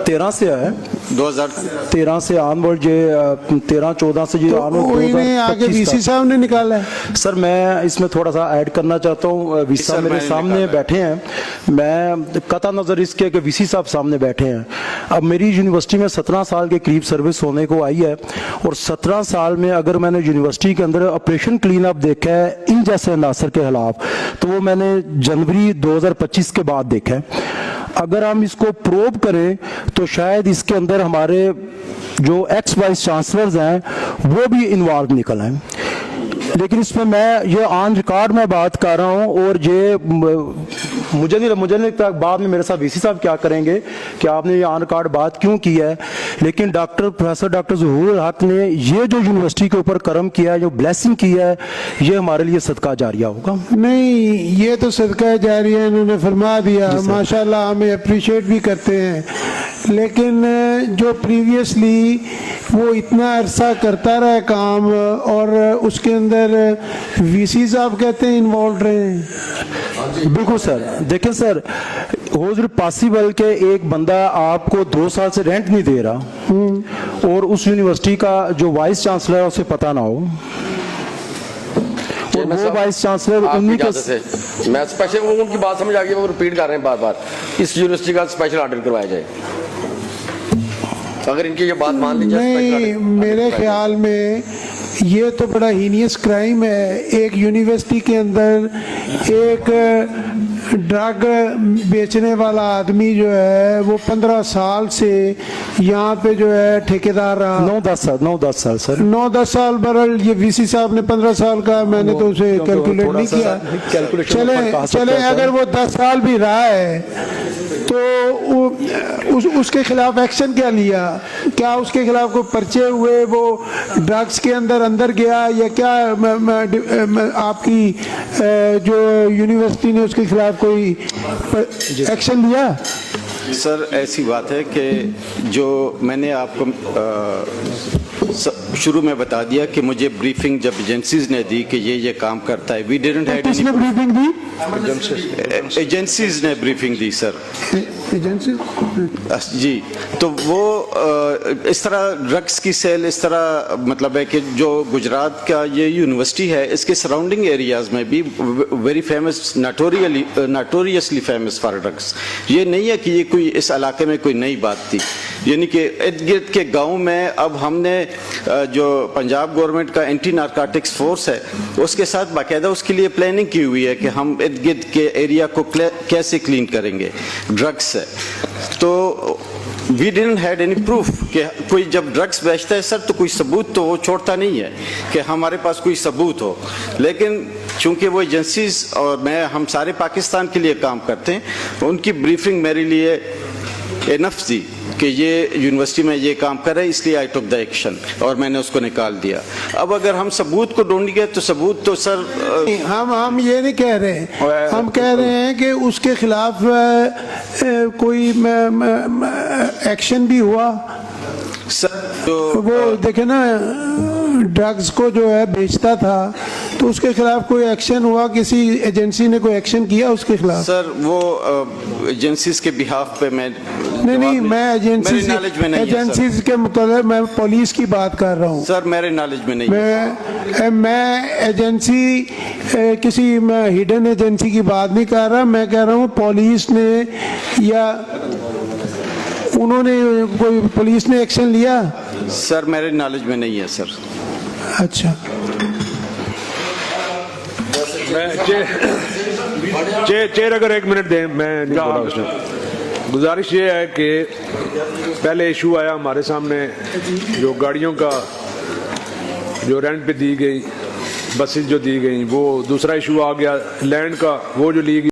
13 से है, 2013 से ऑनवर्ड जे 13-14 से जो ऑनवर्ड आगे वीसी साहब ने निकाला है। सर मैं इसमें थोड़ा सा ऐड करना चाहता हूँ। वीसी साहब मेरे सामने बैठे हैं, मैं कता नज़र इसके कि वीसी साहब सामने बैठे हैं। अब मेरी यूनिवर्सिटी में 17 साल के करीब सर्विस होने को आई है, और 17 साल में अगर मैंने यूनिवर्सिटी के अंदर ऑपरेशन क्लीन अप देखा है इन जैसे नासर के खिलाफ, तो वो मैंने जनवरी 2025 के बाद देखा है। अगर हम इसको प्रोब करें तो शायद इसके अंदर हमारे जो एक्स वाइस चांसलर्स हैं वो भी इन्वॉल्व निकल आए, लेकिन इसमें मैं ये ऑन रिकॉर्ड में बात कर रहा हूँ। और ये मुझे नहीं लगता बाद में मेरे साथ वीसी साहब क्या करेंगे कि आपने ये ऑन रिकॉर्ड बात क्यों की है, लेकिन प्रोफेसर डॉक्टर ज़हूरुल हक ने ये जो यूनिवर्सिटी के ऊपर कर्म किया है, जो ब्लेसिंग की है, ये हमारे लिए सदका जारिया होगा। नहीं, ये तो सदका जारिया इन्होंने फरमा दिया, माशाल्लाह, हमें अप्रिशिएट भी करते हैं। लेकिन जो प्रीवियसली वो इतना अरसा करता रहा काम, और उसके अंदर वीसी साहब कहते हैं इन्वॉल्व रहे हैं। बिल्कुल सर, देखें सर, हो पॉसिबल के एक बंदा आपको 2 साल से रेंट नहीं दे रहा और उस यूनिवर्सिटी का जो वाइस चांसलर है उसे पता ना हो, और वो वाइस चांसलर उन्हीं के मैं स्पेशल उनकी बात समझ आ गई, वो रिपीट कर रहे हैं बार बार, इस यूनिवर्सिटी का स्पेशल ऑर्डर करवाया जाए। अगर इनकी ये बात मान ली जाए, नहीं, मेरे ख्याल में ये तो बड़ा हीनियस क्राइम है। एक यूनिवर्सिटी के अंदर एक ड्रग बेचने वाला आदमी जो है वो 15 साल से यहाँ पे जो है ठेकेदार रहा। 9-10 साल सर, 9-10 साल बरल। ये वीसी साहब ने 15 साल का, मैंने तो उसे कैलकुलेट नहीं किया। चले अगर वो 10 साल भी रहा है तो उसके खिलाफ एक्शन क्या लिया? क्या उसके खिलाफ कोई पर्चे हुए, वो ड्रग्स के अंदर गया, या क्या आपकी जो यूनिवर्सिटी ने उसके खिलाफ कोई एक्शन लिया? सर ऐसी बात है कि जो मैंने आपको शुरू में बता दिया कि मुझे ब्रीफिंग जब एजेंसीज ने दी कि ये काम करता है, वी डिडंट हैव किसने ब्रीफिंग दी? एजेंसीज ने ब्रीफिंग दी सर, एजेंसी जी। तो वो इस तरह ड्रग्स की सेल इस तरह मतलब है कि जो गुजरात का ये यूनिवर्सिटी है, इसके सराउंडिंग एरियाज में भी very famous, notoriously famous for drugs. ये नहीं है कि ये कोई इस इलाके में कोई नई बात थी, यानी कि इर्द गिर्द के गाँव में अब हमने जो पंजाब गवर्नमेंट का एंटी नारकोटिक्स फोर्स है उसके साथ बाकायदा उसके लिए प्लानिंग की हुई है कि हम इर्द गिर्द के एरिया को कैसे क्लीन करेंगे ड्रग्स से। तो we didn't had any proof कि कोई जब ड्रग्स बेचता है सर तो कोई सबूत तो वो छोड़ता नहीं है कि हमारे पास कोई सबूत हो, लेकिन चूंकि वो एजेंसीज और मैं हम सारे पाकिस्तान के लिए काम करते हैं, उनकी ब्रीफिंग मेरे लिए इनफ थी कि ये यूनिवर्सिटी में ये काम कर रहा है, इसलिए आई टुक द एक्शन और मैंने उसको निकाल दिया। अब अगर हम सबूत को ढूंढेंगे तो सबूत तो सर हम ये नहीं कह रहे हैं, हम कह रहे हैं कि उसके खिलाफ कोई एक्शन भी हुआ सर। तो वो देखे ना, ड्रग्स को जो है बेचता था, तो उसके खिलाफ कोई एक्शन हुआ? किसी एजेंसी ने कोई एक्शन किया उसके खिलाफ? सर वो एजेंसीज के बिहाफ पे मैं नहीं, मैं एजेंसीज के मुताबिक मैं पुलिस की बात कर रहा हूँ सर, मेरे नॉलेज में नहीं। मैं एजेंसी किसी हिडन एजेंसी की बात नहीं कर रहा, मैं कह रहा हूँ पुलिस ने या उन्होंने कोई पुलिस ने एक्शन लिया? सर मेरे नॉलेज में नहीं है सर। अच्छा, चेयर अगर 1 मिनट दें, मैं गुजारिश ये है कि पहले इशू आया हमारे सामने जो गाड़ियों का जो रेंट पे दी गई, बसेस जो दी गई, वो दूसरा इशू आ गया लैंड का, वो जो ली गई